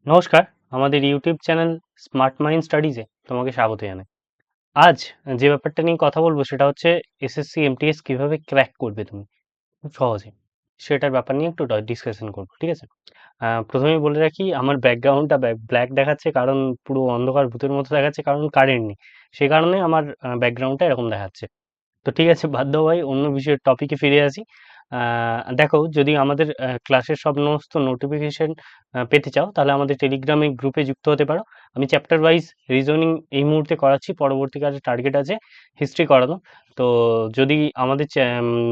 নমস্কার, আমাদের YouTube channel smart mind স্টাডিজে তোমাকে স্বাগত জানাই। আজ যে ব্যাপারটা নিয়ে কথা বলবো সেটা হচ্ছে এসএসসি এমটিএস কিভাবে ক্র্যাক করবে তুমি খুব সহজে, সেটার ব্যাপার নিয়ে একটু ডিসকাশন করবো, ঠিক আছে? প্রথমেই বলে রাখি, আমার ব্যাকগ্রাউন্ডটা ব্ল্যাক দেখাচ্ছে কারণ পুরো অন্ধকার ভূতের মতো দেখাচ্ছে, কারণ কারেন্ট নেই। সেই কারণে আমার ব্যাকগ্রাউন্ডটা এরকম দেখাচ্ছে। তো ঠিক আছে, বাদ দাও ভাই, অন্য বিষয়ের টপিকে ফিরে আসি। দেখো, যদি আমাদের ক্লাসের সমস্ত নোটিফিকেশন পেতে চাও তাহলে আমাদের টেলিগ্রামে গ্রুপে যুক্ত হতে পারো। আমি চ্যাপ্টার ওয়াইজ রিজনিং এই মুহূর্তে করাচ্ছি, পরবর্তীকালে টার্গেট আছে হিস্ট্রি করানো। তো যদি আমাদের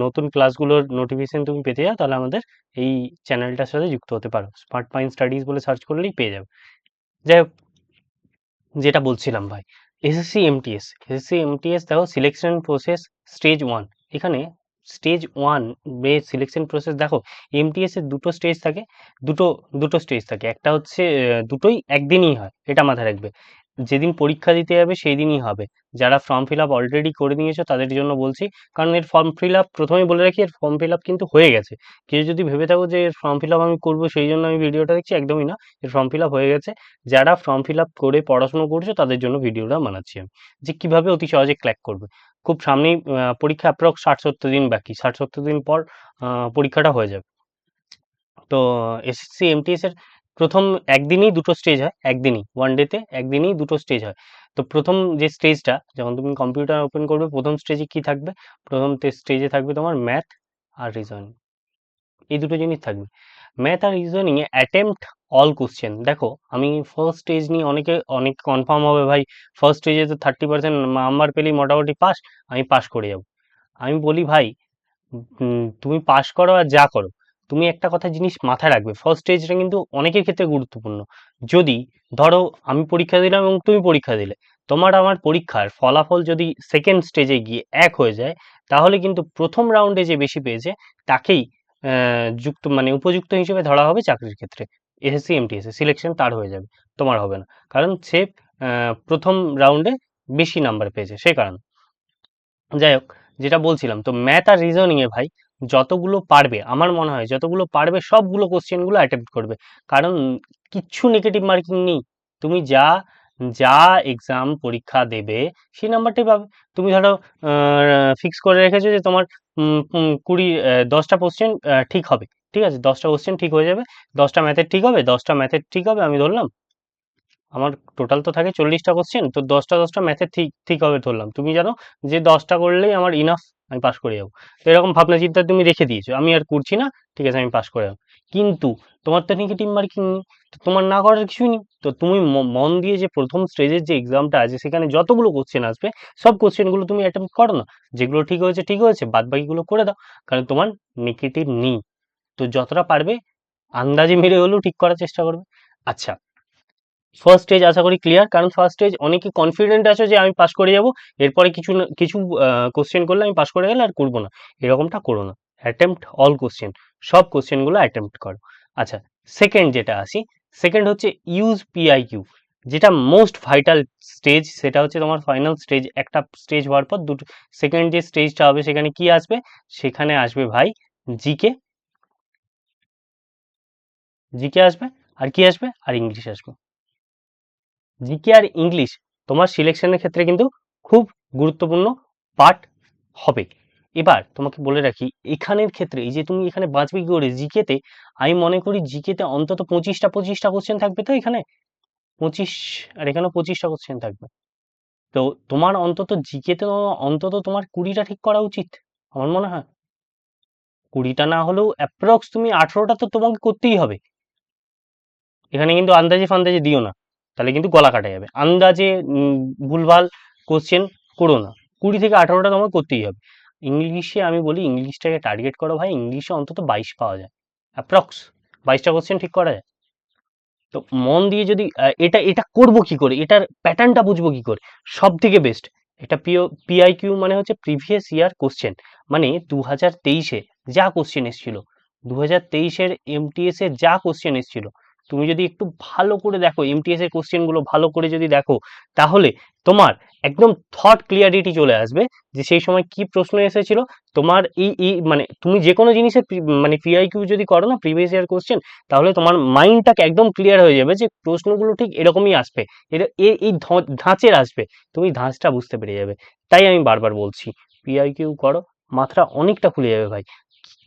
নতুন ক্লাসগুলোর নোটিফিকেশন তুমি পেতে চাও তাহলে আমাদের এই চ্যানেলটার সাথে যুক্ত হতে পারো, স্মার্ট মাইন্ড স্টাডিজ বলে সার্চ করলেই পেয়ে যাবে। যাই হোক, যেটা বলছিলাম ভাই, এসএসসি এমটিএস দেখো, সিলেকশন প্রসেস স্টেজ ওয়ান। এখানে স্টেজ ওয়ান সিলেকশন প্রসেস দেখো, এমটিএস এর দুটো স্টেজ থাকে। দুটো দুটো স্টেজ থাকে, একটা হচ্ছে দুটোই একদিনই হয়, এটা মাথায় রাখবে। যেদিন পরীক্ষা দিতে যাবে সেই দিনই হবে। যারা ফর্ম ফিল আপ অলরেডি করে নিয়েছো তাদের জন্য বলছি, কারণ এর ফর্ম ফিল আপ, প্রথমেই বলে রাখি, এর ফর্ম ফিল আপ কিন্তু হয়ে গেছে। কেউ যদি ভেবে থাকো যে এর ফর্ম ফিল আপ আমি করবো সেই জন্য আমি ভিডিওটা দেখছি, একদমই না। এর ফর্ম ফিল আপ হয়ে গেছে। যারা ফর্ম ফিল আপ করে পড়াশুনো করছো তাদের জন্য ভিডিওটা বানাচ্ছি আমি, যে কিভাবে অতি সহজে ক্র্যাক করবে। খুব সামনেই পরীক্ষা, অ্যাপ্রক্স 60-70 দিন বাকি, 60-70 দিন পর পরীক্ষাটা হয়ে যাবে। তো এসএসসি এমটিএস এর প্রথম একদিনই দুটো স্টেজ হয়, একদিনই ওয়ান ডেতে একদিনই দুটো স্টেজ হয়। তো প্রথম যে স্টেজটা, যখন তুমি কম্পিউটার ওপেন করবে, প্রথম স্টেজে কি থাকবে? প্রথম স্টেজে থাকবে তোমার ম্যাথ আর রিজনিং, এই দুটো জিনিস থাকবে। ম্যাথ আর রিজনিং এ অ্যাটেম্পট অল কোশ্চেন। দেখো, আমি ফার্স্ট স্টেজ নিয়ে অনেক কনফার্ম হবে ভাই, ফার্স্ট স্টেজে তো 30% নাম্বার পেলেই মোটামুটি পাস, আমি পাস করে যাব। আমি বলি ভাই, তুমি পাস করো আর যা করো, তুমি একটা কথা জিনিস মাথায় রাখবে, ফার্স্ট স্টেজটা কিন্তু অনেকের ক্ষেত্রে গুরুত্বপূর্ণ। যদি ধরো আমি পরীক্ষা দিলাম এবং তুমি পরীক্ষা দিলে, তোমার আমার পরীক্ষার ফলাফল যদি সেকেন্ড স্টেজে গিয়ে এক হয়ে যায়, তাহলে কিন্তু প্রথম রাউন্ডে যে বেশি পেয়েছে তাকেই যুক্ত, মানে উপযুক্ত হিসেবে ধরা হবে চাকরির ক্ষেত্রে। এসএসসি এমটিএস এ সিলেকশন তার হয়ে যাবে, তোমার হবে না, কারণ সে প্রথম রাউন্ডে বেশি নাম্বার পেয়েছে, সেই কারণে। যাই হোক, যেটা বলছিলাম, তো ম্যাথ আর রিজনিং এ ভাই যতগুলো পারবে, আমার মনে হয় যতগুলো পারবে সবগুলো কোশ্চেন গুলো অ্যাটেম্প্ট করবে। কারণ কিচ্ছু নেগেটিভ মার্কিং নেই। তুমি যা যা এক্সাম পরীক্ষা দেবে সেই নাম্বারটাই পাবে। তুমি ধরো ফিক্স করে রেখেছো যে তোমার 10টা কোশ্চেন ঠিক হবে, ঠিক আছে, 10টা কোশ্চেন ঠিক হয়ে যাবে, 10টা ম্যাথের ঠিক হবে, 10টা ম্যাথের ঠিক হবে, আমি ধরলাম। আমার টোটাল তো থাকে 40টা কোশ্চেন, তো 10টা ম্যাথের ঠিক ঠিক হবে ধরলাম। তুমি জানো যে 10টা করলেই আমার ইনাফ, আমি পাস করে যাবো। তো এরকম ভাবনা চিন্তা তুমি রেখে দিয়েছো, আমি আর করছি না, ঠিক আছে, আমি পাস করে যাবো। কিন্তু তোমার তো নেগেটিভ মার্কিং নেই, তো তোমার না করার কিছুই নেই। তো তুমি মন দিয়ে যে প্রথম স্টেজের যে এক্সামটা আছে সেখানে যতগুলো কোশ্চেন আসবে সব কোশ্চেনগুলো তুমি অ্যাটেম্প করো না। যেগুলো ঠিক হয়েছে, বাদ বাকিগুলো করে দাও, কারণ তোমার নেগেটিভ নেই। তো যতটা পারবে আন্দাজে মেরে হলেও ঠিক করার চেষ্টা করবে। আচ্ছা, ফার্স্ট স্টেজ আশা করি ক্লিয়ার, কারণ ফার্স্ট স্টেজ অনেকে কনফিডেন্ট আছে যে আমি পাস করে যাব, এরপরে কিছু কোশ্চেন করলে আমি পাস করে গেলে আর করবো না। এরকমটা করো না, অ্যাটেম্প্ট অল কোশ্চেন, সব কোশ্চেনগুলো অ্যাটেম্প্ট করো। আচ্ছা, সেকেন্ড যেটা আসি, সেকেন্ড হচ্ছে ইউজ পিআইকিউ, যেটা মোস্ট ভাইটাল স্টেজ। সেটা হচ্ছে তোমার ফাইনাল স্টেজ, একটা স্টেজ হওয়ার পর দুটো সেকেন্ড যে স্টেজটা হবে সেখানে কি আসবে? সেখানে আসবে ভাই জিকে, জিকে আসবে, আর কি আসবে? আর ইংলিশ আসবে। জিকে আর ইংলিশ তোমার সিলেকশনের ক্ষেত্রে কিন্তু খুব গুরুত্বপূর্ণ পার্ট হবে। এবার তোমাকে বলে রাখি, এখানের ক্ষেত্রে এই যে তুমি এখানে বাঁচবে কি করে জিকেতে, আমি মনে করি জিকেতে অন্তত 25টা কোশ্চেন থাকবে, তো এখানে 25, আর এখানে 25টা কোশ্চেন থাকবে। তো তোমার অন্তত জিকেতে অন্তত তোমার 20টা ঠিক করা উচিত, আমার মনে হয়। 20টা না হলেও অ্যাপ্রক্স তুমি 18টা তো তোমাকে করতেই হবে। এখানে কিন্তু আন্দাজে ফান্দাজে দিও না, তাহলে কিন্তু গলা কাটা যাবে। আন্দাজে ভুলভাল কোশ্চেন করো না, 20 থেকে 18টা তোমার করতেই হবে। ইংলিশে আমি বলি, ইংলিশটাকে টার্গেট করো ভাই, ইংলিশে অন্তত 22 পাওয়া যায়, অ্যাপ্রক্স 22টা কোশ্চেন ঠিক করা যায়। তো মন দিয়ে যদি এটা এটা করবো কি করে, এটার প্যাটার্নটা বুঝবো কি করে? সব থেকে বেস্ট এটা পিআইকিউ, মানে হচ্ছে প্রিভিয়াস ইয়ার কোশ্চেন, মানে 2023-এ যা কোশ্চেন এসেছিল, 2023-এর এমটিএস এ যা কোশ্চেন এসেছিল, তুমি যদি একটু ভালো করে দেখো, এমটিএস এর কোশ্চেনগুলো ভালো করে যদি দেখো, তাহলে তোমার একদম থট ক্লিয়ারিটি চলে আসবে যে সেই সময় কি প্রশ্ন এসেছিল। তোমার এই মানে তুমি যে কোনো জিনিসের মানে পিআইকিউ যদি করো না, প্রিভিয়াস ইয়ার কোশ্চেন, তাহলে তোমার মাইন্ডটাকে একদম ক্লিয়ার হয়ে যাবে যে প্রশ্নগুলো ঠিক এরকমই আসবে, এটা এই ধাঁচের আসবে, তুমি ধাঁচটা বুঝতে পেরে যাবে। তাই আমি বারবার বলছি পিআইকিউ করো, মাথা অনেকটা খুলে যাবে ভাই।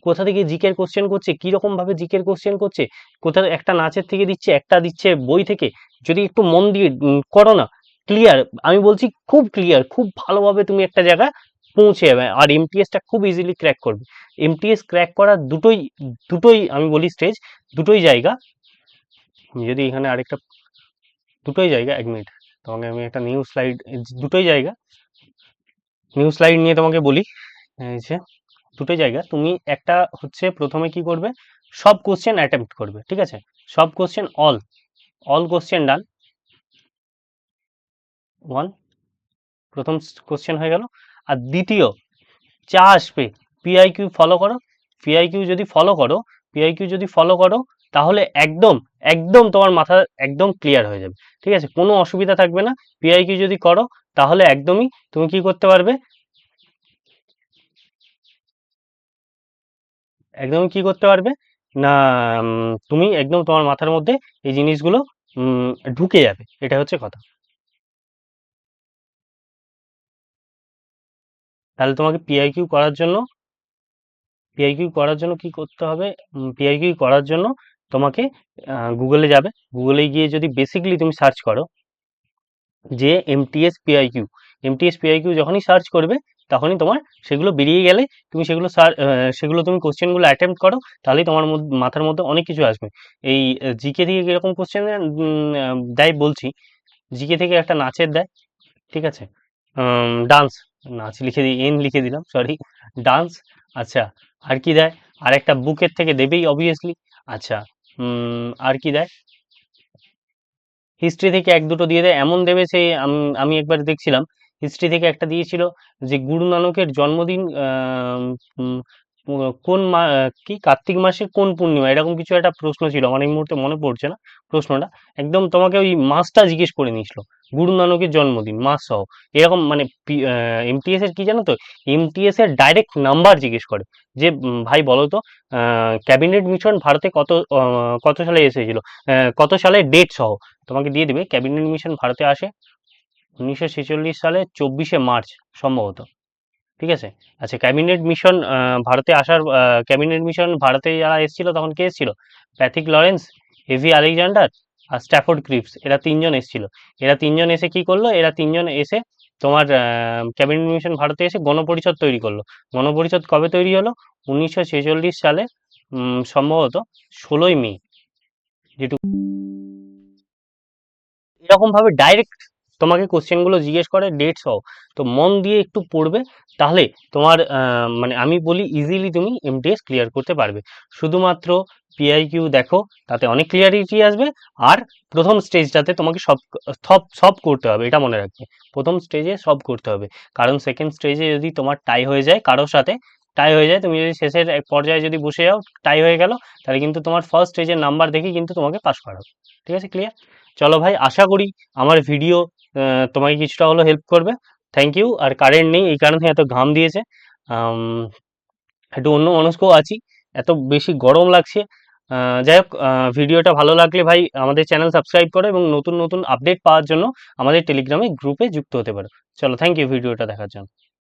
কোথা থেকে জিকের কোশ্চেন করছে, কি রকম ভাবে জিকের কোশ্চেন করছে, কোথা একটা নাচের থেকে দিচ্ছে, একটা দিচ্ছে বই থেকে, যদি একটু মন দিয়ে করো না, ক্লিয়ার, আমি বলছি খুব ক্লিয়ার, খুব ভালোভাবে তুমি একটা জায়গায় পৌঁছে যাবে, আর এমটিএসটা খুব ইজিলি ক্র্যাক করবে। এমটিএস ক্র্যাক করার দুটোই দুটোই আমি বলি স্টেজ, দুটোই জায়গা। যদি এখানে আরেকটা, দুটোই জায়গা, 1 মিনিট তোমাকে আমি একটা নিউ স্লাইড, দুটোই জায়গা নিউ স্লাইড নিয়ে তোমাকে বলি। এই যে দুটোই জায়গা, তুমি একটা হচ্ছে প্রথমে কি করবে, সব কোশ্চেন অ্যাটেম্প্ট করবে, ঠিক আছে, সব কোশ্চেন, অল কোশ্চেন ডান, 1, প্রথম কোশ্চেন হয়ে গেল। আর দ্বিতীয় যা আসবে পিআইকিউ ফলো করো, পিআইকিউ যদি ফলো করো, পিআইকিউ যদি ফলো করো, তাহলে একদম একদম তোমার মাথা একদম ক্লিয়ার হয়ে যাবে, ঠিক আছে, কোনো অসুবিধা থাকবে না। পিআইকিউ যদি করো তাহলে একদমই তুমি কি করতে পারবে, একদমই কি করতে পারবে না, তুমি একদম তোমার মাথার মধ্যে এই জিনিসগুলো ঢুকে যাবে, এটা হচ্ছে কথা। তাহলে তোমাকে পিআইকিউ করার জন্য কি করতে হবে, পিআইকিউ করার জন্য তোমাকে গুগলে যাবে, গুগলে গিয়ে যদি বেসিক্যালি তুমি সার্চ করো যে এমটিএস পিআইকিউ যখনই সার্চ করবে, তখনই তোমার সেগুলো বেরিয়ে গেলে তুমি সেগুলো তুমি কোশ্চেনগুলো অ্যাটেম্প্ট করো, তাহলেই তোমার মাথার মধ্যে অনেক কিছু আসবে। এই জিকে থেকে কিরকম কোশ্চেন দেয় বলছি, জিকে থেকে একটা নাচের দেয়, ঠিক আছে, ডান্স, নাচ লিখে দিই, লিখে দিলাম, সরি, ডান্স। আচ্ছা, আর কি দেয়, আর একটা বুকের থেকে দেবেই অবভিয়াসলি। আচ্ছা, আর কি দেয়, হিস্ট্রি থেকে এক দুটো দিয়ে দেয়, এমন দেবে সেই আমি একবার দেখছিলাম, হিস্ট্রি থেকে একটা দিয়েছিল যে গুরু নানকের জন্মদিন উম, কোন কি কার্তিক মাসের কোন পূর্ণিমা, এরকম কিছু একটা প্রশ্ন ছিল, আমার এই মুহূর্তে মনে পড়ছে না প্রশ্নটা, একদম তোমাকে ওই মাসটা জিজ্ঞেস করে নিয়েছিল, গুরু নানকের জন্মদিন মাস সহ, এরকম মানে এমটিএস এর কি জানো তো, এমটিএস এর ডাইরেক্ট নাম্বার জিজ্ঞেস করে যে ভাই বলো তো ক্যাবিনেট মিশন ভারতে কত সালে এসেছিল, কত সালে ডেট সহ তোমাকে দিয়ে দিবে। ক্যাবিনেট মিশন ভারতে আসে 1946 সালে 24শে মার্চ সম্ভবত, ঠিক আছে। আচ্ছা, ক্যাবিনেট মিশন ভারতে যারা এসেছিল তখন কে এসেছিল, প্যাথিক লরেন্স, এভি আলেকজান্ডার আর স্ট্যাফোর্ড ক্রিপস, এরা তিনজন এসেছিল। এরা তিনজন এসে কি করলো, এরা তিনজন এসে তোমার ক্যাবিনেট মিশন ভারতে এসে গণপরিষদ তৈরি করলো। গণপরিষদ কবে তৈরি হলো, 1946 সালে সম্ভবত 16ই মে, যেটুকু এরকম ভাবে ডাইরেক্ট তোমাকে কোশ্চেন গুলো জিজ্ঞেস করে ডেট সহ, তো মন দিয়ে একটু পড়বে, তাহলে তোমার মানে আমি বলি ইজিলি তুমি এমটিএস ক্লিয়ার করতে পারবে। শুধুমাত্র পিআইকিউ দেখো, তাতে অনেক ক্লিয়ারিটি আসবে। আর প্রথম স্টেজটাতে তোমাকে সব সব সব করতে হবে, এটা মনে রাখবে, প্রথম স্টেজে সব করতে হবে, কারণ সেকেন্ড স্টেজে যদি তোমার টাই হয়ে যায় কারোর সাথে, টাই হয়ে যায়, তুমি যদি শেষের এক পর্যায়ে যদি বসে যাও, টাই হয়ে গেল, তাহলে কিন্তু তোমার ফার্স্ট স্টেজের নাম্বার দেখে কিন্তু তোমাকে পাস করাবে। ঠিক আছে, ক্লিয়ার? চলো ভাই, আশা করি আমার ভিডিও তোমাকে কিছুটা হলো হেল্প করবে। Thank you. আর কারেন্ট নেই, এই কারণে এত ঘাম দিয়েছে, আম, একটু অন্য মনস্কও আছি, এত বেশি গরম লাগছে। যাই হোক, ভিডিওটা ভালো লাগলে ভাই আমাদের চ্যানেল সাবস্ক্রাইব করো, এবং নতুন নতুন আপডেট পাওয়ার জন্য আমাদের টেলিগ্রামে গ্রুপে যুক্ত হতে পারো। চলো, থ্যাংক ইউ ভিডিওটা দেখার জন্য।